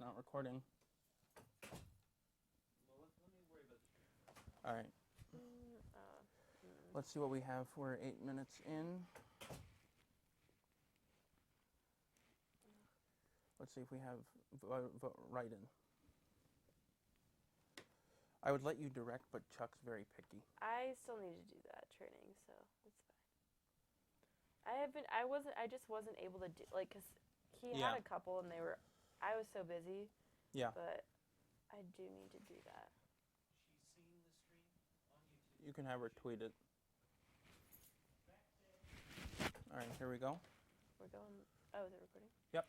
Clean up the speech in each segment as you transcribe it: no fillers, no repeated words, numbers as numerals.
not recording. Well, let me worry about the stream. All right. Let's see what we have. We're 8 minutes in. Let's see if we have write-in. I would let you direct, but Chuck's very picky. I still need to do that training, so it's fine. I just wasn't able to do, like, because he had a couple and I was so busy. Yeah. But I do need to do that. She's seen the stream on YouTube. You can have her tweet it. All right, here we go. We're going, oh, is it recording? Yep.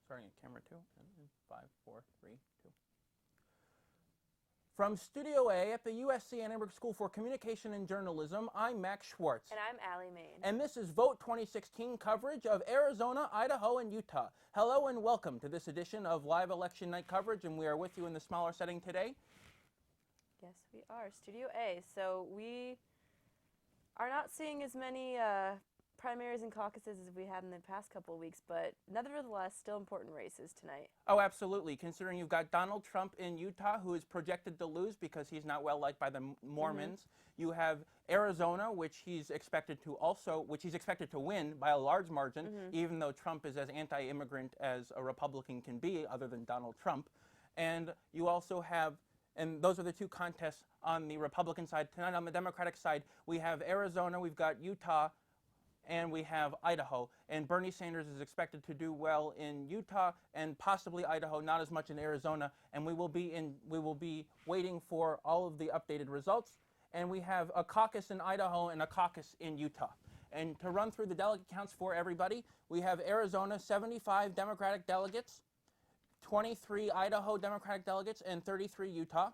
Starting at camera 2, and 5, 4, 3, 2. From Studio A at the USC Ann Arbor School for Communication and Journalism, I'm Max Schwartz. And I'm Allie Main. And this is Vote 2016 coverage of Arizona, Idaho, and Utah. Hello and welcome to this edition of Live Election Night coverage, and we are with you in the smaller setting today. Yes, we are. Studio A. So we are not seeing as many primaries and caucuses as we had in the past couple of weeks, but nevertheless, still important races tonight. Oh, absolutely. Considering you've got Donald Trump in Utah, who is projected to lose because he's not well liked by the Mormons. You have Arizona, which he's expected to win by a large margin, even though Trump is as anti-immigrant as a Republican can be, other than Donald Trump. And you also have, and those are the two contests on the Republican side. Tonight on the Democratic side, we have Arizona, we've got Utah, and we have Idaho. And Bernie Sanders is expected to do well in Utah and possibly Idaho, not as much in Arizona. And we will be waiting for all of the updated results. And we have a caucus in Idaho and a caucus in Utah. And to run through the delegate counts for everybody, we have Arizona, 75 Democratic delegates, 23 Idaho Democratic delegates, and 33 Utah.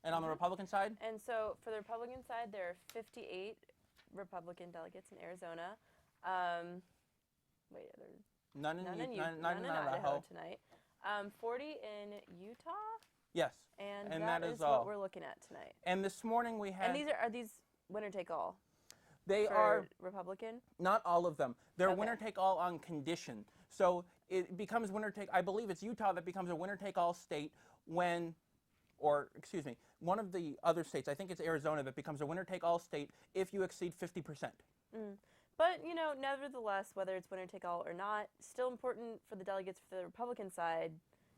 And on the Republican side? And so for the Republican side, there are 58 Republican delegates in Arizona. Wait, are there None in Idaho tonight. 40 in Utah. Yes. And that is what we're looking at tonight. And this morning we had. And are these winner take all? They for are Republican. Not all of them. They're Okay. winner take all on condition. So it becomes winner take. I believe it's Utah that becomes a winner take all state when. Or, excuse me, one of the other states, I think it's Arizona, that becomes a winner-take-all state if you exceed 50%. But, you know, nevertheless, whether it's winner-take-all or not, still important for the delegates for the Republican side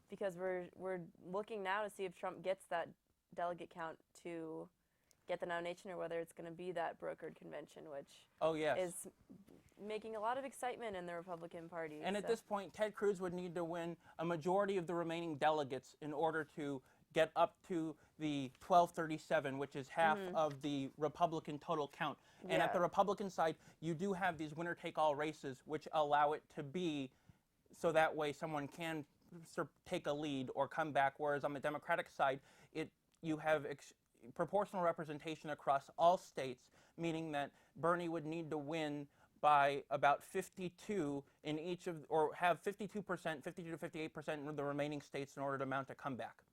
because we're looking now to see if Trump gets that delegate count to get the nomination or whether it's going to be that brokered convention, which is making a lot of excitement in the Republican Party. And at this point, Ted Cruz would need to win a majority of the remaining delegates in order to get up to the 1237, which is half of the Republican total count. And at the Republican side, you do have these winner-take-all races, which allow it to be so that way someone can take a lead or come back, whereas on the Democratic side, you have proportional representation across all states, meaning that Bernie would need to win by about 52 in each of, or have 52%, 52 to 58% in the remaining states in order to mount a comeback.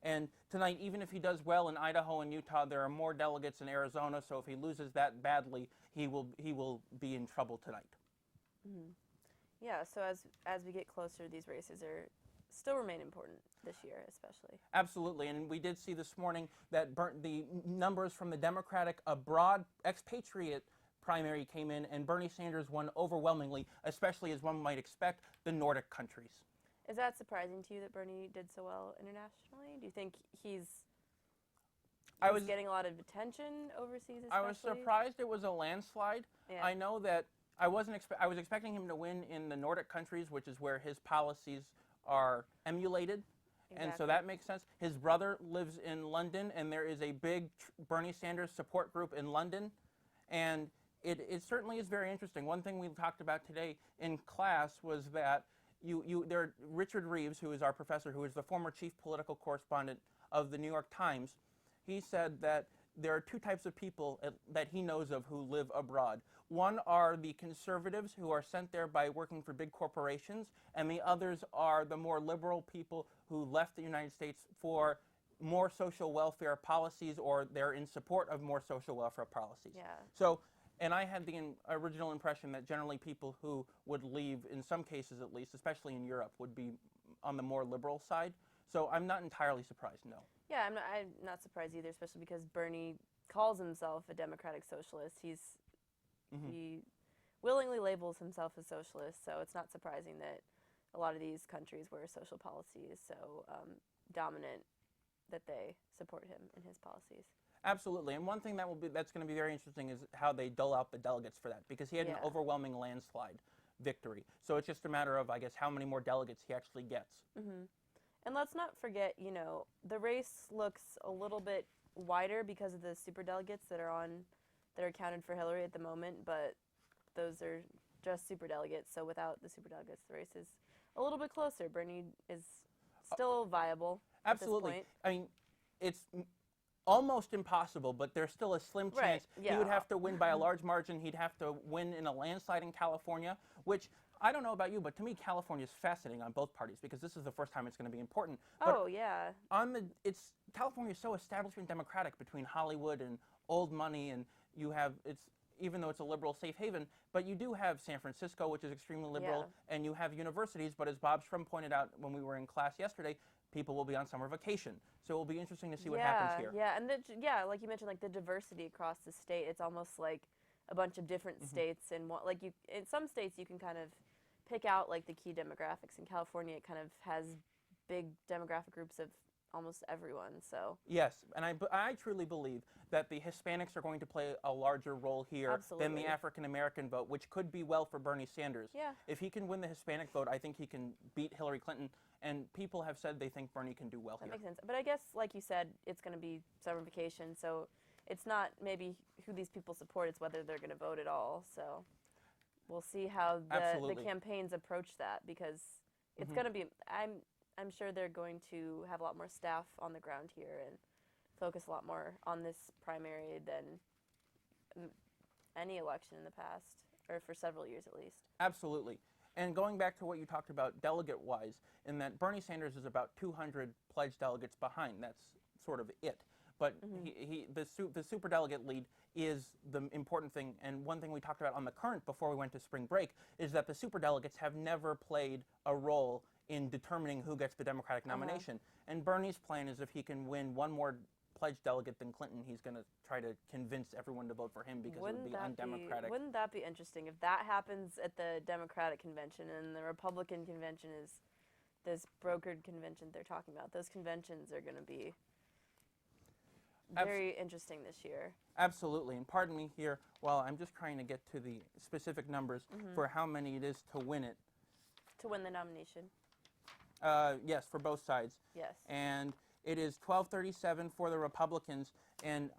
And tonight, even if he does well in Idaho and Utah, there are more delegates in Arizona, so if he loses that badly, he will be in trouble tonight. Yeah, so as we get closer, these races still remain important this year, especially. Absolutely, and we did see this morning that the numbers from the Democratic abroad expatriate primary came in, and Bernie Sanders won overwhelmingly, especially as one might expect, the Nordic countries. Is that surprising to you that Bernie did so well internationally? Do you think he's getting a lot of attention overseas especially? I was surprised it was a landslide. Yeah. I know that I was expecting him to win in the Nordic countries, which is where his policies are emulated. Exactly. And so that makes sense. His brother lives in London, and there is a big Bernie Sanders support group in London. And it certainly is very interesting. One thing we talked about today in class was that Richard Reeves, who is our professor, who is the former chief political correspondent of the New York Times, he said that there are two types of people that he knows of who live abroad. One are the conservatives who are sent there by working for big corporations, and the others are the more liberal people who left the United States for more social welfare policies, or they're in support of more social welfare policies. Yeah. So, and I had the original impression that generally people who would leave, in some cases at least, especially in Europe, would be on the more liberal side. So I'm not entirely surprised. No. Yeah, I'm not surprised either, especially because Bernie calls himself a democratic socialist. He willingly labels himself a socialist, so it's not surprising that a lot of these countries where social policy is so dominant that they support him in his policies. Absolutely, and one thing that's going to be very interesting is how they dole out the delegates for that, because he had an Yeah. overwhelming landslide victory. So it's just a matter of, I guess, how many more delegates he actually gets. And let's not forget, the race looks a little bit wider because of the superdelegates that are counted for Hillary at the moment, but those are just superdelegates. So without the superdelegates, the race is a little bit closer. Bernie is still viable. Absolutely. At this point. I mean, it's almost impossible, but there's still a slim chance Right, he yeah. would have to win by a large margin. He'd have to win in a landslide in California, which I don't know about you, but to me, California is fascinating on both parties because this is the first time it's going to be important. But Oh yeah. California is so establishment democratic between Hollywood and old money, and even though it's a liberal safe haven, but you do have San Francisco, which is extremely liberal, and you have universities. But as Bob Shrum pointed out when we were in class yesterday, people will be on summer vacation, so it will be interesting to see what happens here. Yeah, and like you mentioned, like the diversity across the state. It's almost like a bunch of different states, and in some states you can kind of pick out like the key demographics. In California, it kind of has big demographic groups of almost everyone. So Yes, and I truly believe that the Hispanics are going to play a larger role here than Absolutely. the African American vote, which could be well for Bernie Sanders. Yeah. If he can win the Hispanic vote, I think he can beat Hillary Clinton, and people have said they think Bernie can do well that here. makes sense. But I guess, like you said, it's going to be summer vacation, so it's not maybe who these people support; it's whether they're going to vote at all. So we'll see how the Absolutely. campaigns approach that, because it's going to be. I'm sure they're going to have a lot more staff on the ground here and focus a lot more on this primary than any election in the past, or for several years at least. Absolutely. And going back to what you talked about delegate-wise, in that Bernie Sanders is about 200 pledged delegates behind. That's sort of it. But the superdelegate lead is the important thing. And one thing we talked about on the current before we went to spring break is that the superdelegates have never played a role in determining who gets the Democratic nomination. And Bernie's plan is if he can win one more pledged delegate than Clinton, he's going to try to convince everyone to vote for him because it would be undemocratic. Wouldn't that be interesting if that happens at the Democratic convention and the Republican convention is this brokered convention they're talking about? Those conventions are going to be very interesting this year. Absolutely. And pardon me here while I'm just trying to get to the specific numbers for how many it is to win it. To win the nomination. Yes, for both sides. Yes. And it is 1237 for the Republicans, and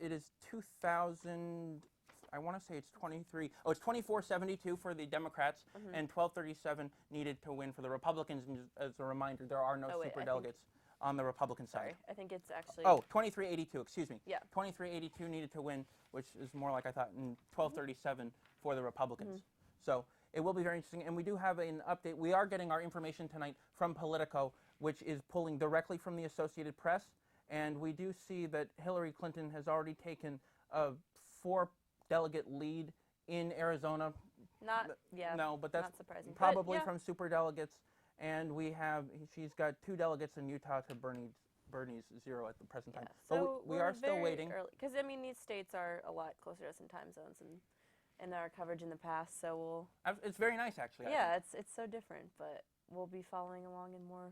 it is 2,000. I want to say it's 23. Oh, it's 2472 for the Democrats, and 1237 needed to win for the Republicans. And just as a reminder, there are no superdelegates on the Republican side. Sorry, I think it's actually. Oh, 2382. Excuse me. Yeah. 2382 needed to win, which is more like I thought, and 1237 for the Republicans. So it will be very interesting, and we do have an update. We are getting our information tonight from Politico, which is pulling directly from the Associated Press, and we do see that Hillary Clinton has already taken a 4-delegate lead in Arizona. No, but that's not surprising. probably But, from superdelegates, and she's got 2 delegates in Utah to Bernie's 0 at the present time. So But we are still waiting. Because, I mean, these states are a lot closer to us in time zones and our coverage in the past, so we'll. It's very nice, actually. Yeah, it's so different, but we'll be following along in a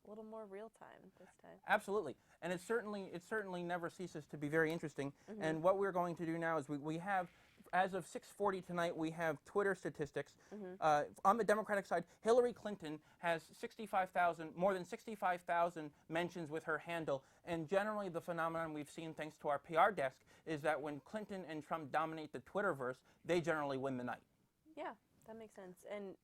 little more real time this time. Absolutely, and it certainly never ceases to be very interesting. And what we're going to do now is we have, as of 6:40 tonight, we have Twitter statistics. On the Democratic side, Hillary Clinton has more than 65,000 mentions with her handle. And generally, the phenomenon we've seen, thanks to our PR desk, is that when Clinton and Trump dominate the Twitterverse, they generally win the night. Yeah, that makes sense. And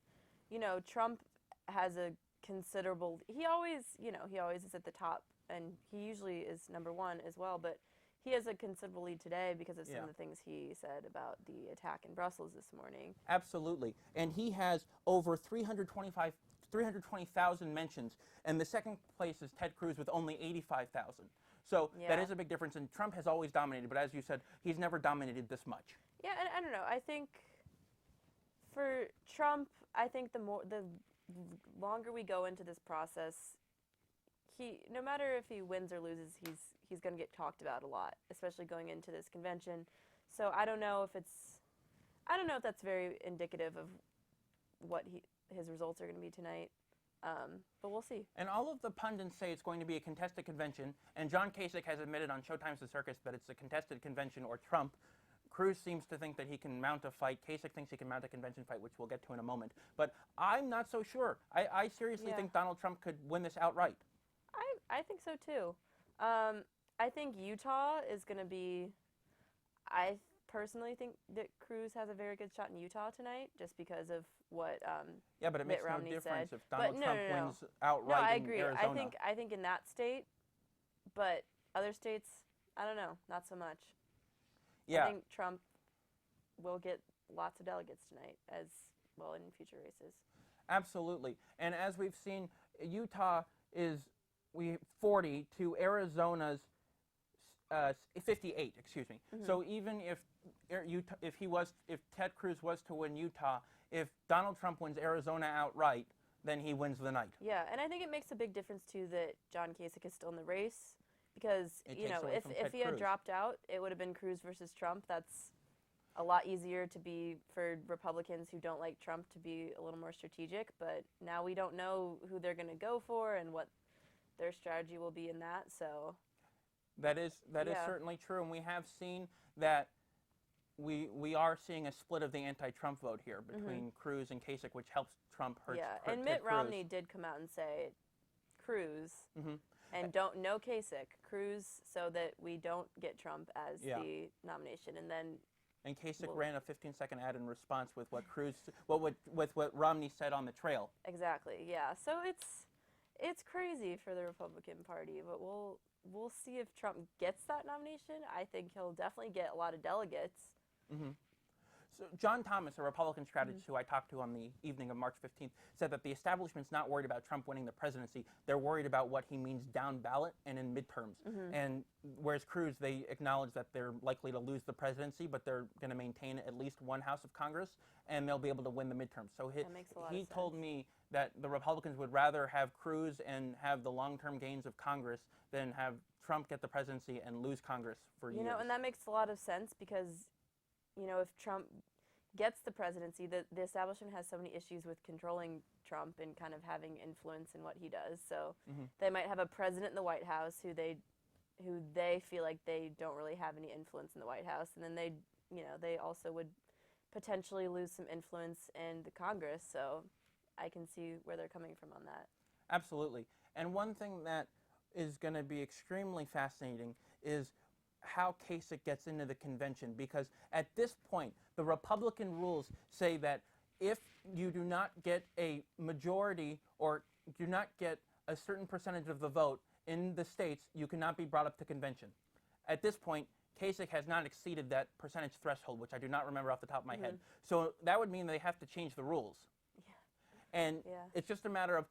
Trump has a considerable. He always is at the top, and he usually is number one as well. But he has a considerable lead today because of some of the things he said about the attack in Brussels this morning. Absolutely, and he has over 320,000 mentions, and the second place is Ted Cruz with only 85,000. So that is a big difference, and Trump has always dominated, but as you said, he's never dominated this much. Yeah, and I don't know. I think for Trump, I think the longer we go into this process, no matter if he wins or loses, he's going to get talked about a lot, especially going into this convention. So I don't know if that's very indicative of what his results are going to be tonight. But we'll see. And all of the pundits say it's going to be a contested convention, and John Kasich has admitted on Showtime's The Circus that it's a contested convention or Trump. Cruz seems to think that he can mount a fight. Kasich thinks he can mount a convention fight, which we'll get to in a moment. But I'm not so sure. I seriously think Donald Trump could win this outright. I think so too. I think Utah is going to be. I personally think that Cruz has a very good shot in Utah tonight, just because of what but it Mitt makes Romney no difference said. if Donald Trump wins outright No, I in agree. Arizona. I think in that state, but other states, I don't know, not so much. Yeah. I think Trump will get lots of delegates tonight, as well in future races. Absolutely. And as we've seen, Utah is 40 to Arizona's 58. Excuse me. Mm-hmm. So even if Ted Cruz was to win Utah, if Donald Trump wins Arizona outright, then he wins the night. Yeah, and I think it makes a big difference too that John Kasich is still in the race, because It takes away from if Ted he had Cruz. dropped out, it would have been Cruz versus Trump. That's a lot easier for Republicans who don't like Trump to be a little more strategic. But now we don't know who they're going to go for and what their strategy will be in that. So that is certainly true, and we have seen that we are seeing a split of the anti-Trump vote here between Cruz and Kasich, which helps Trump hurt. Yeah, and Mitt Romney did come out and say Cruz and no Kasich, Cruz, so that we don't get Trump as the nomination, and then. And Kasich ran a 15-second ad in response with what Romney said on the trail. Exactly. Yeah. So it's crazy for the Republican Party, but we'll see if Trump gets that nomination. I think he'll definitely get a lot of delegates. Mm-hmm. So John Thomas, a Republican strategist who I talked to on the evening of March 15th, said that the establishment's not worried about Trump winning the presidency. They're worried about what he means down ballot and in midterms. And whereas Cruz, they acknowledge that they're likely to lose the presidency, but they're going to maintain at least one House of Congress, and they'll be able to win the midterms. So That makes a lot of he sense. told me that the Republicans would rather have Cruz and have the long-term gains of Congress than have Trump get the presidency and lose Congress for years. And that makes a lot of sense because, if Trump gets the presidency, the establishment has so many issues with controlling Trump and kind of having influence in what he does. So they might have a president in the White House who they feel like they don't really have any influence in the White House, and then they also would potentially lose some influence in the Congress. So I can see where they're coming from on that. Absolutely. And one thing that is going to be extremely fascinating is how Kasich gets into the convention, because at this point, the Republican rules say that if you do not get a majority or do not get a certain percentage of the vote in the states, you cannot be brought up to convention. At this point, Kasich has not exceeded that percentage threshold, which I do not remember off the top of my head. So that would mean they have to change the rules. And it's just a matter of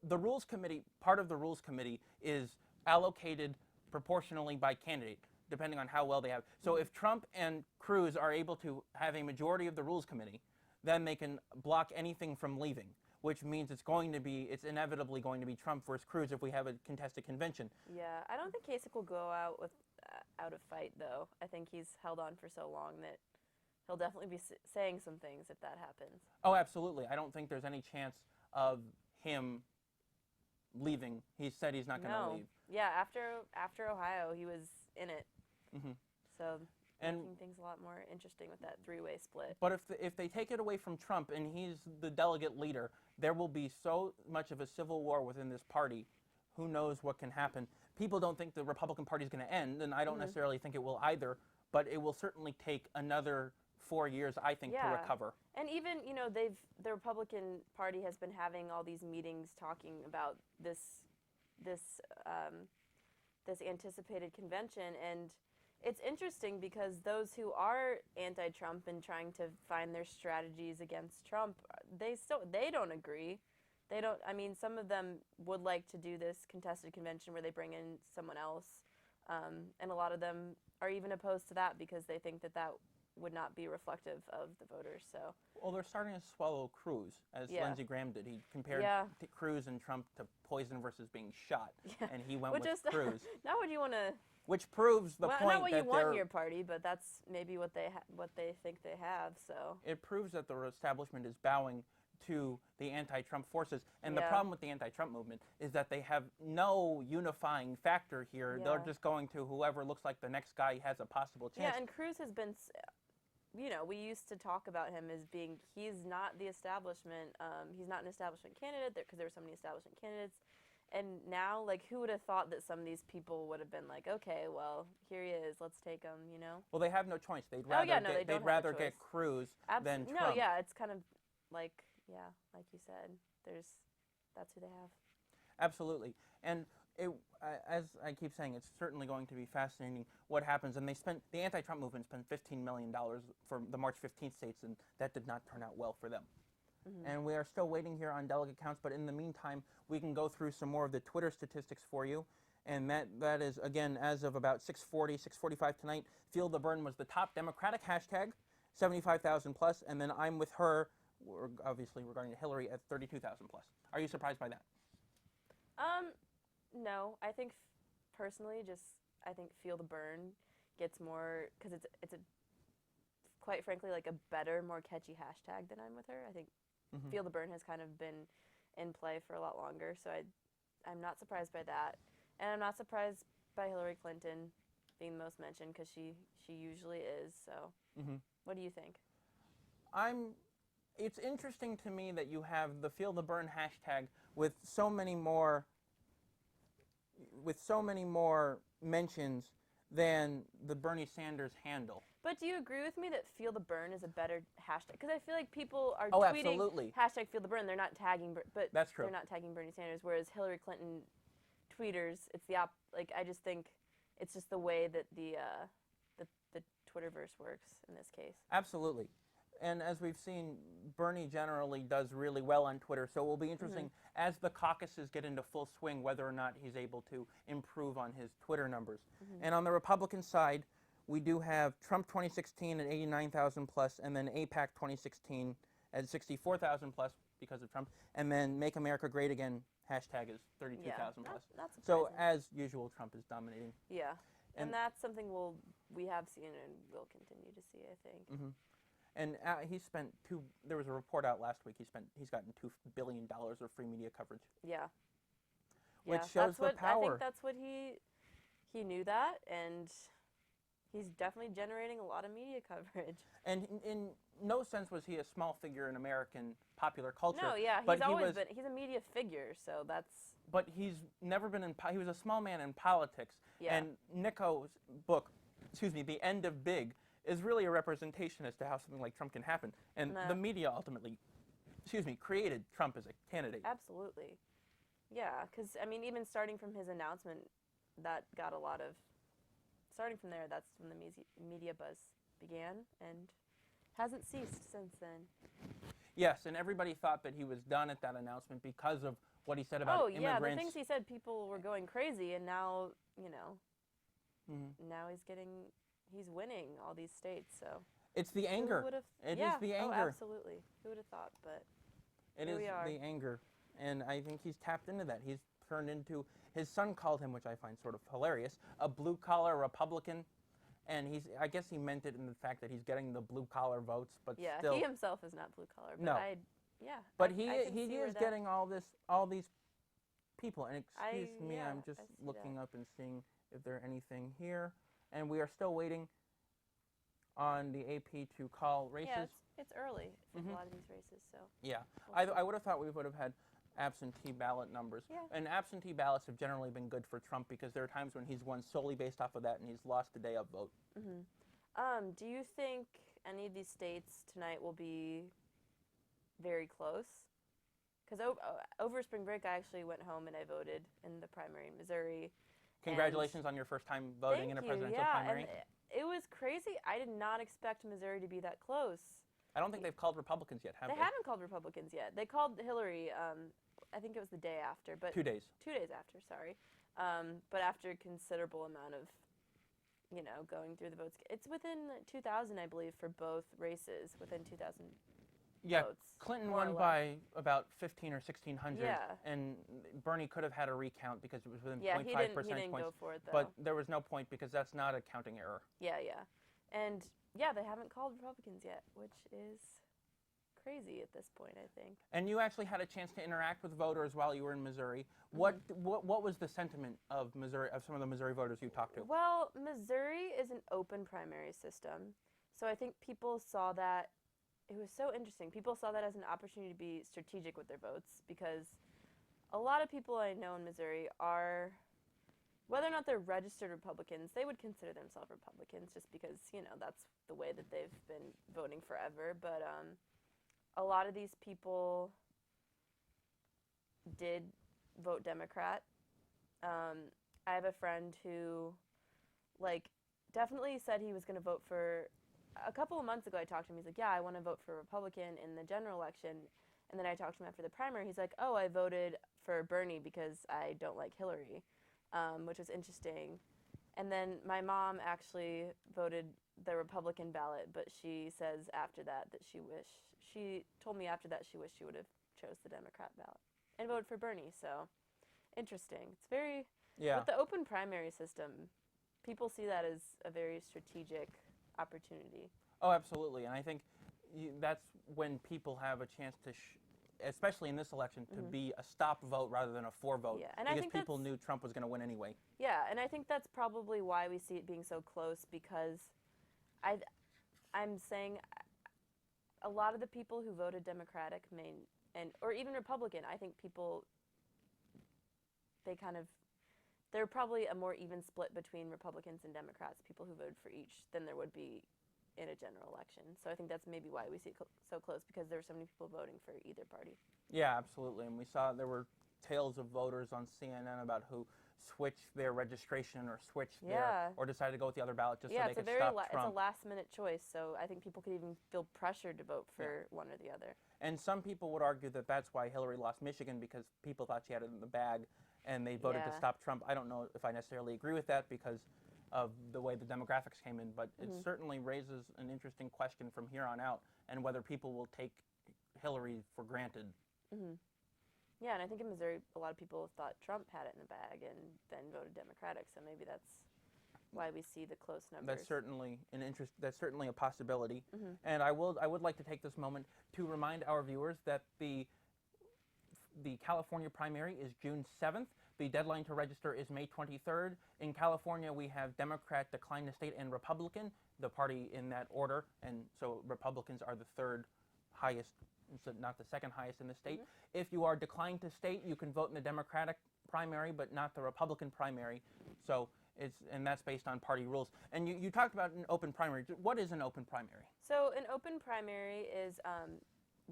the rules committee. Part of the rules committee is allocated proportionally by candidate, depending on how well they have. So if Trump and Cruz are able to have a majority of the rules committee, then they can block anything from leaving, which means it's inevitably going to be Trump versus Cruz if we have a contested convention. Yeah, I don't think Kasich will go out a fight, though. I think he's held on for so long that he'll definitely be saying some things if that happens. Oh, absolutely. I don't think there's any chance of him leaving. He said he's not going to leave. Yeah, after Ohio, he was in it. So making things a lot more interesting with that three-way split. But if they take it away from Trump and he's the delegate leader, there will be so much of a civil war within this party. Who knows what can happen? People don't think the Republican Party is going to end, and I don't necessarily think it will either, but it will certainly take another 4 years, I think, to recover. And even, the Republican Party has been having all these meetings talking about this anticipated convention, and it's interesting because those who are anti-Trump and trying to find their strategies against Trump, they don't agree. They don't. I mean, some of them would like to do this contested convention where they bring in someone else, and a lot of them are even opposed to that because they think that would not be reflective of the voters. So Well, they're starting to swallow Cruz, as Yeah. Lindsey Graham did. He compared Yeah. Cruz and Trump to poison versus being shot, yeah, and he went which with is Cruz, not what you want to. which proves the Well, point not what that you want they're. in your party, but that's maybe what they think they have. So It proves that the establishment is bowing to the anti-Trump forces. And the Yeah. problem with the anti-Trump movement is that they have no unifying factor here. They're Yeah. just going to whoever looks like the next guy has a possible chance. yeah, and Cruz has been. We used to talk about him as being he's not the establishment. He's not an establishment candidate because there were so many establishment candidates. And now, like, who would have thought that some of these people would have been like, okay, well, here he is, let's take him, you know? Well, they have no choice. They'd Oh, rather yeah, no, they get, don't they'd have a rather get choice. Cruz than Trump. No, yeah, it's kind of like, yeah, like you said, that's who they have. Absolutely. And as I keep saying, it's certainly going to be fascinating what happens. And the anti-Trump movement spent $15 million for the March 15th states, and that did not turn out well for them. Mm-hmm. And we are still waiting here on delegate counts, but in the meantime, we can go through some more of the Twitter statistics for you. And that is, again, as of about 6:40, 6:45 tonight, Feel the Burn was the top Democratic hashtag, 75,000 plus, and then I'm with her, obviously regarding to Hillary, at 32,000 plus. Are you surprised by that? No, I think personally, I think Feel the Burn gets more, because it's a, quite frankly, like a better, more catchy hashtag than I'm with her. I think Mhm. Feel the Burn has kind of been in play for a lot longer, so I'm not surprised by that. And I'm not surprised by Hillary Clinton being the most mentioned, because she usually is. So Mhm. what do you think? It's interesting to me that you have the Feel the Burn hashtag with so many more mentions than the Bernie Sanders handle. But do you agree with me that Feel the Burn is a better hashtag? Because I feel like people are Oh, tweeting absolutely. hashtag Feel the Burn. They're not tagging, but That's true. they're not tagging Bernie Sanders. Whereas Hillary Clinton tweeters, it's the like I just think it's just the way that the Twitterverse works in this case. Absolutely. And as we've seen, Bernie generally does really well on Twitter, so it will be interesting as the caucuses get into full swing whether or not he's able to improve on his Twitter numbers. And on the Republican side, we do have Trump 2016 at 89,000 plus, and then AIPAC 2016 at 64,000 plus because of Trump, and then Make America Great Again hashtag is 32,000 plus. That's So surprising. as usual, Trump is dominating. Yeah, and and- that's something we have seen and will continue to see, I think. And he spent there was a report out last week, he's gotten $2 billion of free media coverage. Yeah. Which Yeah, shows that's the what, I power. think that's what he knew that, and he's definitely generating a lot of media coverage. And in no sense was he a small figure in American popular culture. No, yeah, but he's a media figure, so that's But he's never been he was a small man in politics. Yeah. And Nico's book, The End of Big, is really a representation as to how something like Trump can happen. And Nah. the media ultimately, created Trump as a candidate. absolutely. Yeah, because, I mean, even starting from his announcement, that got a lot of, starting from there, that's when the media buzz began, and hasn't ceased since then. Yes, and everybody thought that he was done at that announcement because of what he said about immigrants. Yeah, the things he said, people were going crazy, and now, now he's winning all these states, so. It's the anger. Who would've- It is yeah, the oh, anger. absolutely. Who would have thought, but It here is we are. the anger. And I think he's tapped into that. He's turned into, his son called him, which I find sort of hilarious, a blue-collar Republican. And I guess he meant it in the fact that he's getting the blue-collar votes, but yeah, still. he himself is not blue collar, but No. But he I can see where is that- getting all these people. And excuse me, yeah, I'm just I see looking that. up and seeing if there anything here. And we are still waiting on the AP to call races. Yeah, it's early for Mhm. a lot of these races, so. Yeah, We'll see. I would have thought we would have had absentee ballot numbers. Yeah. And absentee ballots have generally been good for Trump because there are times when he's won solely based off of that and he's lost the day of vote. Do you think any of these states tonight will be very close? Because over spring break, I actually went home and I voted in the primary in Missouri. Congratulations on your first time voting in a presidential primary. And it was crazy. I did not expect Missouri to be that close. I don't think they've called Republicans yet, have They they? haven't called Republicans yet. They called Hillary. I think it was the day after, but 2 days. 2 days after. Sorry, but after a considerable amount of going through the votes. It's within 2,000, I believe, for both races, within 2,000 Yeah, votes. Clinton more or won less. by about 15 or 1,600, Yeah. and Bernie could have had a recount because it was within Yeah, 0.5 he didn't percentage points. go for it, though. But there was no point because that's not a counting error. Yeah. And, yeah, they haven't called Republicans yet, which is crazy at this point, I think. And you actually had a chance to interact with voters while you were in Missouri. Mm-hmm. What was the sentiment of Missouri, of some of the Missouri voters you talked to? Well, Missouri is an open primary system, so I think people saw that. It was so interesting. People saw that as an opportunity to be strategic with their votes because a lot of people I know in Missouri are, whether or not they're registered Republicans, they would consider themselves Republicans just because, that's the way that they've been voting forever. But a lot of these people did vote Democrat. I have a friend who, definitely said he was going to vote for. A couple of months ago, I talked to him. He's like, "Yeah, I want to vote for Republican in the general election." And then I talked to him after the primary. He's like, "Oh, I voted for Bernie because I don't like Hillary," which was interesting. And then my mom actually voted the Republican ballot, but she says after that she told me after that she wished she would have chose the Democrat ballot and voted for Bernie. So interesting. It's very with the open primary system, people see that as a very strategic opportunity. Oh, absolutely. And I think that's when people have a chance to, especially in this election, to be a stop vote rather than a for vote. Yeah, and because I think people knew Trump was going to win anyway. Yeah, and I think that's probably why we see it being so close because I'm saying a lot of the people who voted Democratic or even Republican, I think people, they're probably a more even split between Republicans and Democrats, people who voted for each, than there would be in a general election. So I think that's maybe why we see it so close, because there were so many people voting for either party. Yeah, absolutely. And we saw there were tales of voters on CNN about who switched their registration or or decided to go with the other ballot just so they could stop Trump. It's a last-minute choice, so I think people could even feel pressured to vote for one or the other. And some people would argue that that's why Hillary lost Michigan, because people thought she had it in the bag and they voted to stop Trump. I don't know if I necessarily agree with that because of the way the demographics came in, but it certainly raises an interesting question from here on out and whether people will take Hillary for granted. Mm-hmm. Yeah, and I think in Missouri, a lot of people thought Trump had it in the bag and then voted Democratic, so maybe that's why we see the close numbers. That's certainly That's certainly a possibility. And I would like to take this moment to remind our viewers that the California primary is June 7th. The deadline to register is May 23rd. In California, we have Democrat, Decline to State, and Republican, the party in that order. And so Republicans are the third highest, so not the second highest in the state. If you are Decline to State, you can vote in the Democratic primary, but not the Republican primary. So and that's based on party rules. And you talked about an open primary. What is an open primary? So an open primary is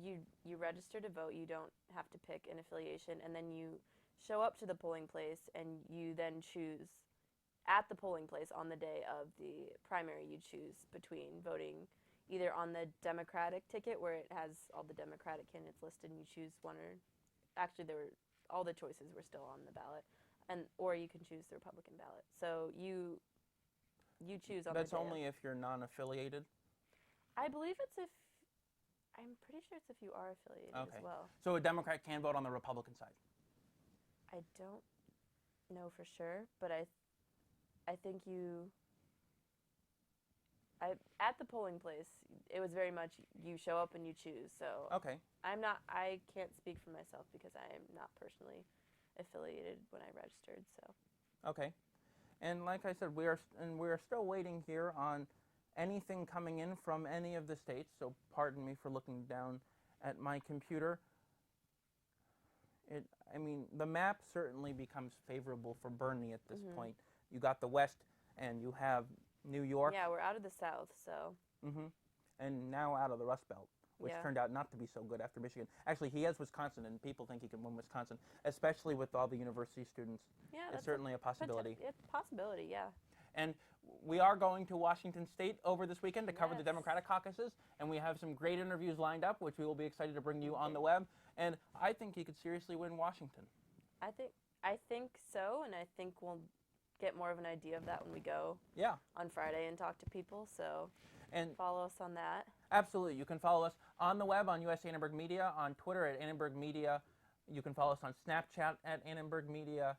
you register to vote. You don't have to pick an affiliation, and then you show up to the polling place, and you then choose at the polling place on the day of the primary. You choose between voting either on the Democratic ticket, where it has all the Democratic candidates listed, and you choose one, or actually all the choices were still on the ballot, or you can choose the Republican ballot. So you choose on the day. That's only if you're non-affiliated? I believe I'm pretty sure it's if you are affiliated as well. So a Democrat can vote on the Republican side? I don't know for sure, but I think at the polling place, it was very much you show up and you choose. So I can't speak for myself because I am not personally affiliated when I registered. So okay, and like I said, we are still waiting here on anything coming in from any of the states. So pardon me for looking down at my computer. The map certainly becomes favorable for Bernie at this point. You got the West, and you have New York. Yeah, we're out of the South, so. And now out of the Rust Belt, which turned out not to be so good after Michigan. Actually, he has Wisconsin, and people think he can win Wisconsin, especially with all the university students. Yeah, it's certainly a possibility. It's a possibility, yeah. And we are going to Washington State over this weekend to cover the Democratic caucuses, and we have some great interviews lined up, which we will be excited to bring you on the web. And I think he could seriously win Washington. I think so, and I think we'll get more of an idea of that when we go Yeah. on Friday and talk to people. So And follow us on that. absolutely, you can follow us on the web on USA Annenberg Media, on Twitter at Annenberg Media. You can follow us on Snapchat at Annenberg Media.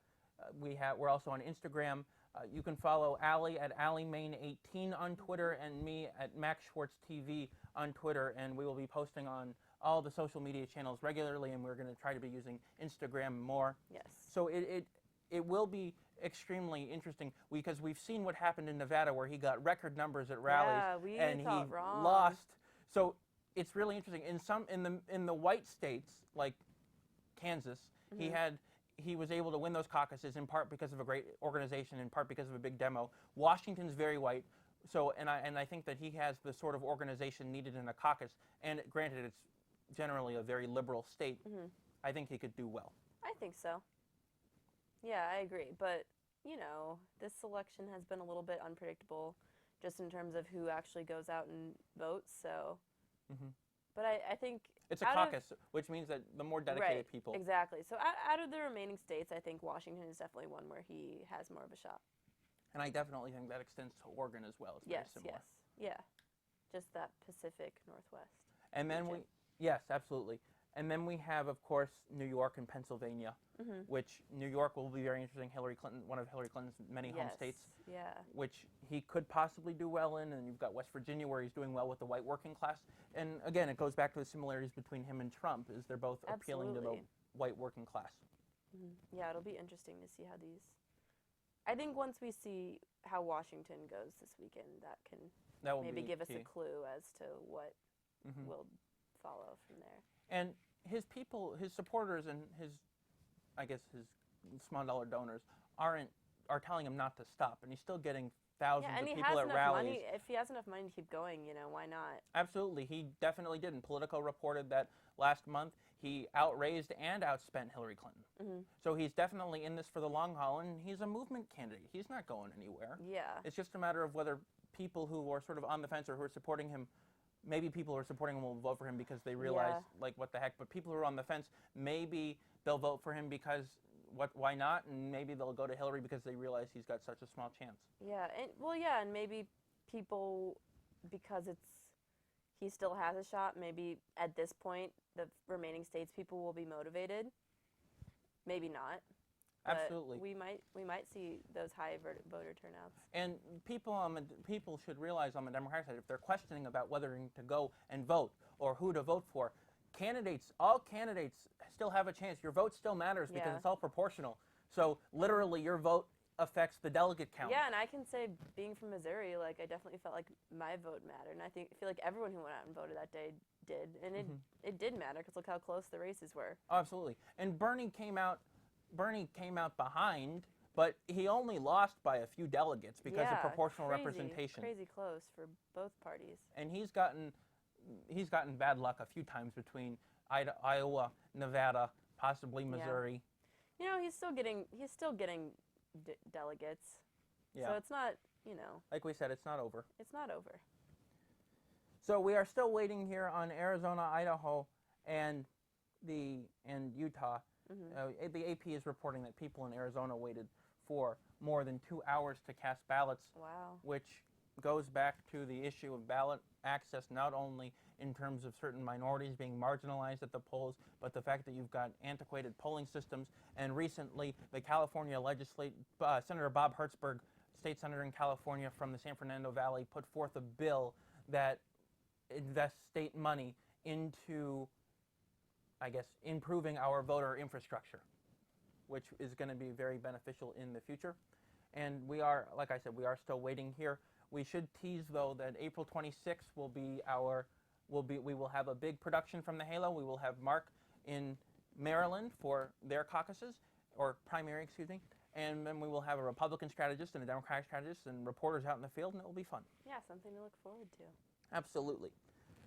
We're also on Instagram. You can follow Allie at AllieMain18 on Twitter and me at Max Schwartz TV on Twitter. And we will be posting on all the social media channels regularly, and we're going to try to be using Instagram more. Yes. So it will be extremely interesting because we've seen what happened in Nevada where he got record numbers at rallies Yeah, we and he thought wrong. lost. So it's really interesting. In the white states like Kansas, he was able to win those caucuses in part because of a great organization, in part because of a big demo. Washington's very white. So and I think that he has the sort of organization needed in a caucus. And granted, it's generally a very liberal state. I think he could do well. I think so. Yeah, I agree. But, you know, this election has been a little bit unpredictable just in terms of who actually goes out and votes. So, but I think it's a caucus, which means that the more dedicated people. Exactly. So out of the remaining states, I think Washington is definitely one where he has more of a shot. And I definitely think that extends to Oregon as well. It's very similar. Yeah. Just that Pacific Northwest. And then yes, absolutely. And then we have, of course, New York and Pennsylvania, which New York will be very interesting. One of Hillary Clinton's many home states, which he could possibly do well in. And you've got West Virginia, where he's doing well with the white working class. And again, it goes back to the similarities between him and Trump, is they're both appealing to the white working class. Yeah, it'll be interesting to see how these. I think once we see how Washington goes this weekend, that can maybe give us a clue as to what will follow from there. And his people, his supporters, and his small dollar donors are telling him not to stop, and he's still getting thousands of people at rallies. Money, if he has enough money to keep going, why not? Absolutely, he definitely did. And Politico reported that last month he outraised and outspent Hillary Clinton. So he's definitely in this for the long haul, and he's a movement candidate. He's not going anywhere. Yeah. It's just a matter of whether people who are sort of on the fence or who are supporting him. Maybe people who are supporting him will vote for him because they realize, like, what the heck. But people who are on the fence, maybe they'll vote for him because, why not? And maybe they'll go to Hillary because they realize he's got such a small chance. Yeah, and maybe people, because he still has a shot, maybe at this point, the remaining states people will be motivated. Maybe not. Absolutely. We might see those high voter turnouts. And people should realize on the Democratic side, if they're questioning about whether to go and vote or who to vote for, all candidates still have a chance. Your vote still matters because it's all proportional. So literally, your vote affects the delegate count. Yeah, and I can say, being from Missouri, like, I definitely felt like my vote mattered, and I feel like everyone who went out and voted that day did, and it did matter because look how close the races were. Oh, absolutely. And Bernie came out behind, but he only lost by a few delegates because of proportional representation. Crazy close for both parties. And he's gotten bad luck a few times between Iowa, Nevada, possibly Missouri. He's still getting delegates. Yeah. So it's not, Like we said, it's not over. It's not over. So we are still waiting here on Arizona, Idaho, and Utah. The AP is reporting that people in Arizona waited for more than 2 hours to cast ballots. Wow. Which goes back to the issue of ballot access, not only in terms of certain minorities being marginalized at the polls, but the fact that you've got antiquated polling systems. And recently, the California Senator Bob Hertzberg, state senator in California from the San Fernando Valley, put forth a bill that invests state money into, improving our voter infrastructure, which is going to be very beneficial in the future. And we are, like I said, we are still waiting here. We should tease, though, that April 26th we will have a big production from the Halo. We will have Mark in Maryland for their caucuses, or primary, excuse me. And then we will have a Republican strategist and a Democratic strategist and reporters out in the field, and it will be fun. Yeah, something to look forward to. Absolutely.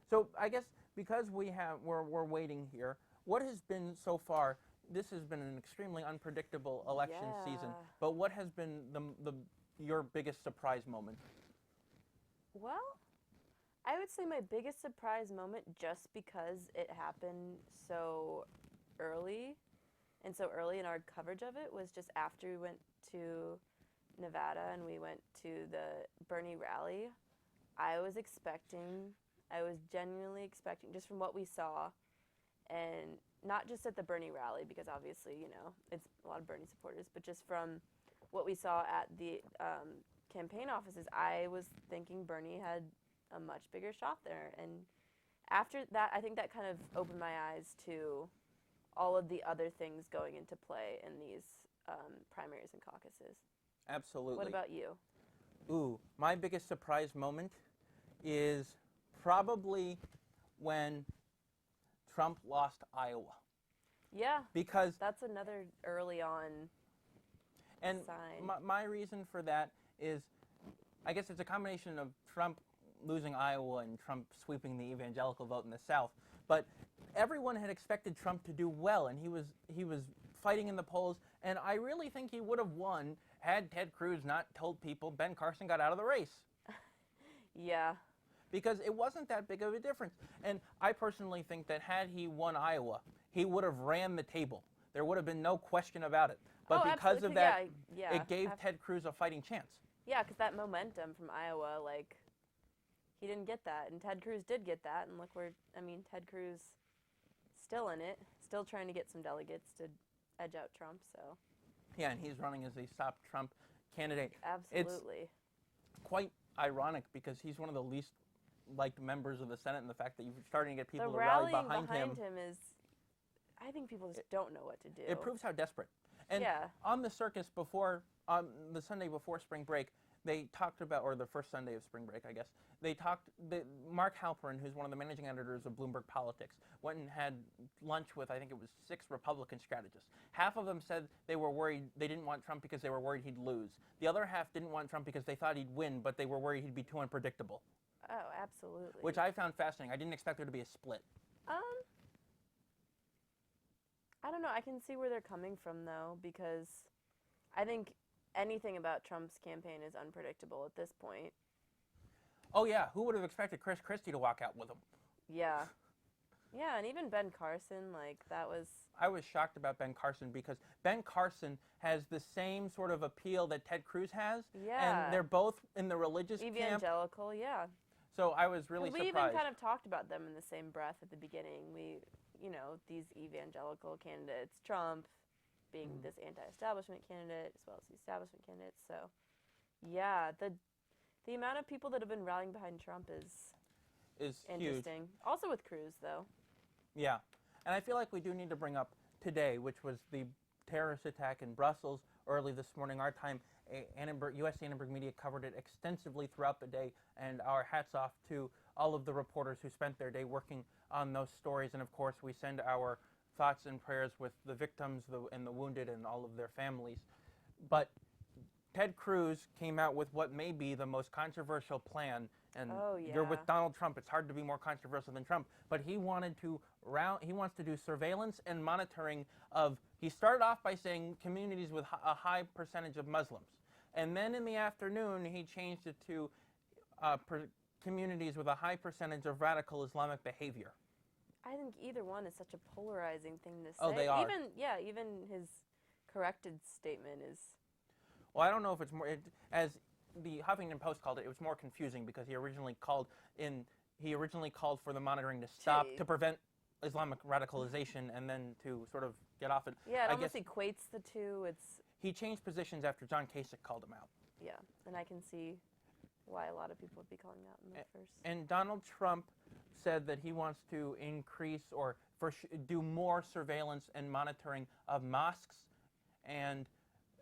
So I guess because we're waiting here, what has been so far? This has been an extremely unpredictable election season. But what has been your biggest surprise moment? Well, I would say my biggest surprise moment, just because it happened so early, and so early in our coverage of it, was just after we went to Nevada and we went to the Bernie rally, I was genuinely expecting, just from what we saw, and not just at the Bernie rally, because obviously, it's a lot of Bernie supporters, but just from what we saw at the campaign offices, I was thinking Bernie had a much bigger shot there. And after that, I think that kind of opened my eyes to all of the other things going into play in these primaries and caucuses. Absolutely. What about you? Ooh, my biggest surprise moment is probably when Trump lost Iowa. Yeah, Because that's another early on and sign. my reason for that is, I guess it's a combination of Trump losing Iowa and Trump sweeping the evangelical vote in the South. But everyone had expected Trump to do well, and he was fighting in the polls. And I really think he would have won had Ted Cruz not told people Ben Carson got out of the race. Yeah. Because it wasn't that big of a difference. And I personally think that had he won Iowa, he would have ran the table. There would have been no question about it. But because of that, it gave Ted Cruz a fighting chance. Yeah, because that momentum from Iowa, he didn't get that. And Ted Cruz did get that. And look Ted Cruz still in it, still trying to get some delegates to edge out Trump, so. Yeah, and he's running as a Stop Trump candidate. Absolutely. It's quite ironic because he's one of the least liked members of the Senate, and the fact that you're starting to get people to rally behind him is, I think people just don't know what to do. It proves how desperate. And on the circus on the Sunday before spring break, they talked about, or the first Sunday of spring break, I guess, Mark Halperin, who's one of the managing editors of Bloomberg Politics, went and had lunch with, I think it was 6 Republican strategists. Half of them said they were worried, they didn't want Trump because they were worried he'd lose. The other half didn't want Trump because they thought he'd win, but they were worried he'd be too unpredictable. Oh, absolutely. Which I found fascinating. I didn't expect there to be a split. I don't know. I can see where they're coming from, though, because I think anything about Trump's campaign is unpredictable at this point. Oh, yeah. Who would have expected Chris Christie to walk out with him? Yeah. Yeah, and even Ben Carson, that was... I was shocked about Ben Carson because Ben Carson has the same sort of appeal that Ted Cruz has. Yeah. And they're both in the religious camp. Evangelical, yeah. So I was really surprised. We even kind of talked about them in the same breath at the beginning. These evangelical candidates, Trump being this anti-establishment candidate as well as the establishment candidates. So, yeah, the amount of people that have been rallying behind Trump is interesting. Huge. Also with Cruz, though. Yeah. And I feel like we do need to bring up today, which was the terrorist attack in Brussels early this morning, our time. U.S. Annenberg Media covered it extensively throughout the day, and our hats off to all of the reporters who spent their day working on those stories. And of course, we send our thoughts and prayers with the victims and the wounded and all of their families. But Ted Cruz came out with what may be the most controversial plan, and you're with Donald Trump. It's hard to be more controversial than Trump. But he wants to do surveillance and monitoring of. He started off by saying communities with a high percentage of Muslims, and then in the afternoon he changed it to communities with a high percentage of radical Islamic behavior. I think either one is such a polarizing thing to say. Oh, they are. Even his corrected statement is. Well, I don't know if it's more, as the Huffington Post called it, it was more confusing because he originally called for the monitoring to stop to prevent Islamic radicalization and then to sort of get off it. Yeah, it almost equates the two. He changed positions after John Kasich called him out. Yeah, and I can see why a lot of people would be calling out in the first. And Donald Trump said that he wants to increase or do more surveillance and monitoring of mosques and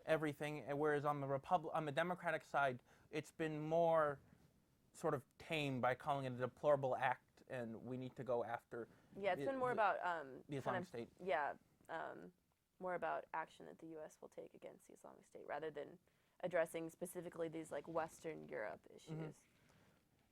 everything, whereas on the Democratic side, it's been more sort of tame by calling it a deplorable act, and we need to go after. Yeah, it's been more about the Islamic State. Yeah, more about action that the U.S. will take against the Islamic State rather than addressing specifically these Western Europe issues. Mm-hmm.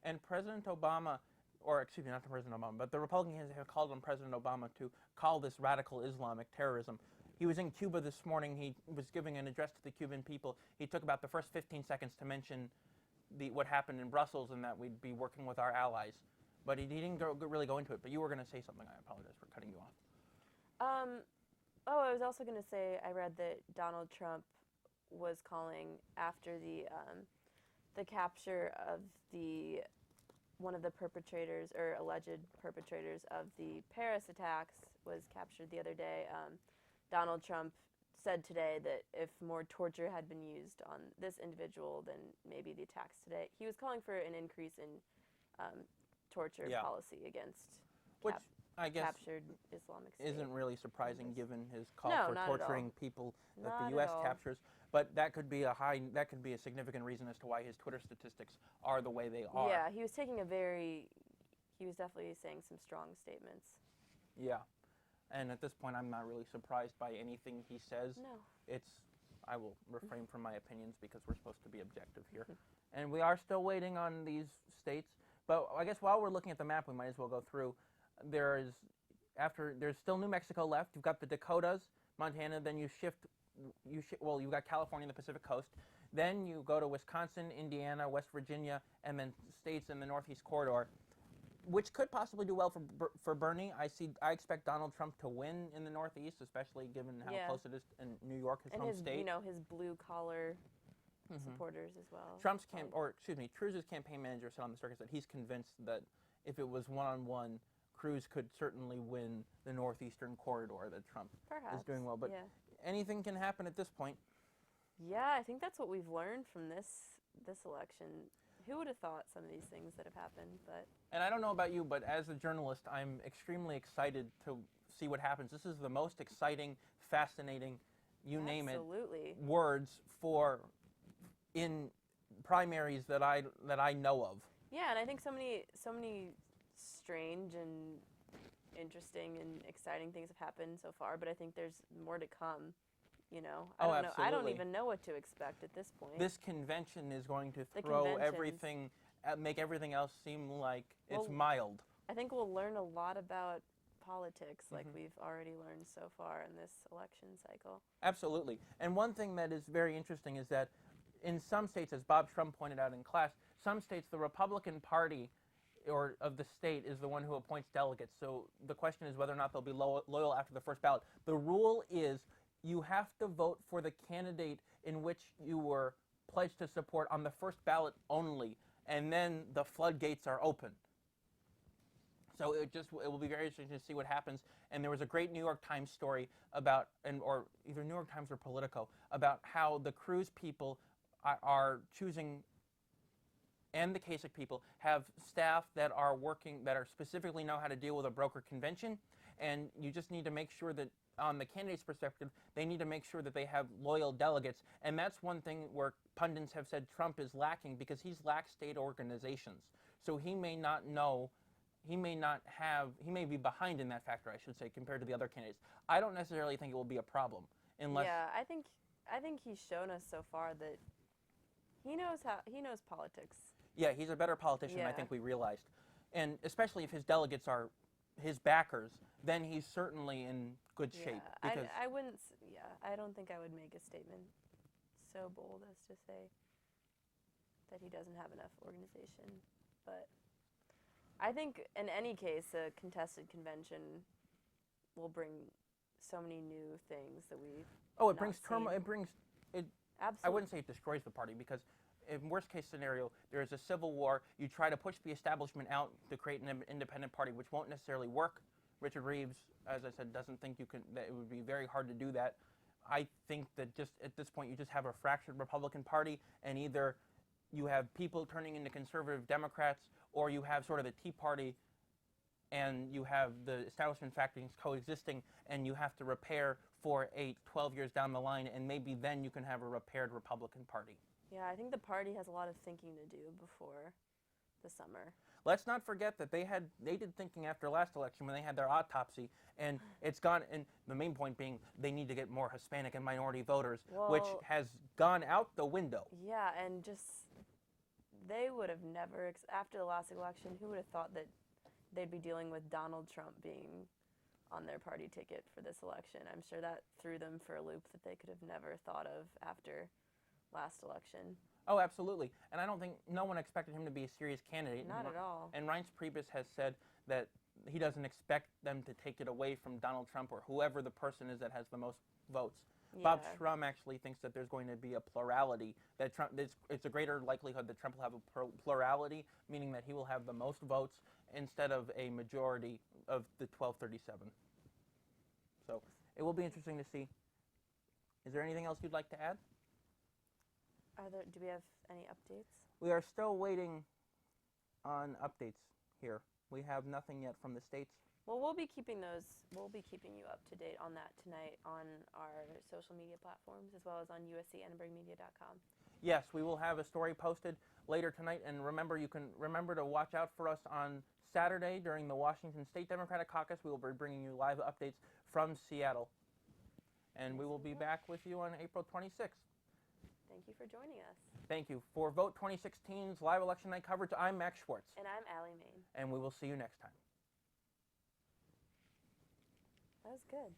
And President Obama, or excuse me, not President Obama, but the Republicans have called on President Obama to call this radical Islamic terrorism. He was in Cuba this morning. He was giving an address to the Cuban people. He took about the first 15 seconds to mention what happened in Brussels and that we'd be working with our allies. But he didn't really go into it. But you were going to say something. I apologize for cutting you off. I was also going to say I read that Donald Trump was calling after the capture of one of the perpetrators or alleged perpetrators of the Paris attacks was captured the other day. Donald Trump said today that if more torture had been used on this individual, then maybe the attacks today. He was calling for an increase in torture policy against which I guess captured Islamic State. isn't really surprising members. given his call No, for not at all. torturing people that Not the at U.S. all. captures. But that could be a significant reason as to why his Twitter statistics are the way they are. Yeah, he was definitely saying some strong statements. Yeah. And at this point, I'm not really surprised by anything he says. No. I will refrain from my opinions because we're supposed to be objective here. And we are still waiting on these states. But I guess while we're looking at the map, we might as well go through. There's still New Mexico left. You've got the Dakotas, Montana. Then you've got California and the Pacific Coast. Then you go to Wisconsin, Indiana, West Virginia, and then states in the Northeast corridor, which could possibly do well for Bernie. I expect Donald Trump to win in the Northeast, especially given how close it is in New York, his home state. And his blue collar supporters as well. Cruz's campaign manager said on the circuit that he's convinced that if it was one-on-one, Cruz could certainly win the northeastern corridor that Trump is doing well. But anything can happen at this point. Yeah, I think that's what we've learned from this election. Who would have thought some of these things that have happened? And I don't know about you, but as a journalist, I'm extremely excited to see what happens. This is the most exciting, fascinating, you name it, words in primaries that I know of. Yeah, and I think so many strange and interesting and exciting things have happened so far, but I think there's more to come. I don't even know what to expect at this point. This convention is going to make everything else seem like it's mild. I think we'll learn a lot about politics like we've already learned so far in this election cycle. Absolutely. And one thing that is very interesting is that in some states, as Bob Trump pointed out in class, some states the Republican Party of the state is the one who appoints delegates. So the question is whether or not they'll be loyal after the first ballot. The rule is you have to vote for the candidate in which you were pledged to support on the first ballot only, and then the floodgates are open. So it will be very interesting to see what happens. And there was a great New York Times story about, or either New York Times or Politico, about how the Cruz people are choosing, and the Kasich people have staff that are specifically know how to deal with a broker convention. And you just need to make sure that on the candidate's perspective, they need to make sure that they have loyal delegates. And that's one thing where pundits have said Trump is lacking because he's lacked state organizations. So he may not know, he may be behind in that factor, I should say, compared to the other candidates. I don't necessarily think it will be a problem unless... Yeah, I think he's shown us so far that he knows politics. Yeah, he's a better politician than I think we realized. And especially if his delegates are his backers, then he's certainly in good shape. Because I don't think I would make a statement so bold as to say that he doesn't have enough organization. But I think in any case, a contested convention will bring so many new things that we. Oh, it brings turmoil. Absolutely. I wouldn't say it destroys the party because, in worst case scenario, there is a civil war. You try to push the establishment out to create an independent party, which won't necessarily work. Richard Reeves, as I said, doesn't think that it would be very hard to do that. I think that just at this point you just have a fractured Republican Party, and either you have people turning into conservative Democrats, or you have sort of the Tea Party, and you have the establishment factions coexisting, and you have to repair for 12 years down the line, and maybe then you can have a repaired Republican Party. Yeah, I think the party has a lot of thinking to do before the summer. Let's not forget that they did thinking after last election when they had their autopsy, and it's gone. And the main point being they need to get more Hispanic and minority voters, which has gone out the window. Yeah, and just they would have never after the last election. Who would have thought that they'd be dealing with Donald Trump being on their party ticket for this election? I'm sure that threw them for a loop that they could have never thought of after last election. Oh, absolutely. And I don't think no one expected him to be a serious candidate. Not at all. And Reince Priebus has said that he doesn't expect them to take it away from Donald Trump or whoever the person is that has the most votes. Bob Yeah. Shrum actually thinks that there's going to be a plurality, that Trump, it's a greater likelihood that Trump will have a plurality, meaning that he will have the most votes instead of a majority of the 1237. So it will be interesting to see. Is there anything else you'd like to add? Do we have any updates? We are still waiting on updates here. We have nothing yet from the states. Well, we'll be keeping you up to date on that tonight on our social media platforms as well as on uscannenbergmedia.com. Yes, we will have a story posted later tonight, and remember, you can remember to watch out for us on Saturday during the Washington State Democratic Caucus. We will be bringing you live updates from Seattle, and we will be back with you on April 26th. Thank you for joining us. Thank you. For Vote 2016's live election night coverage, I'm Max Schwartz, And I'm Allie Main. and we will see you next time. That was good.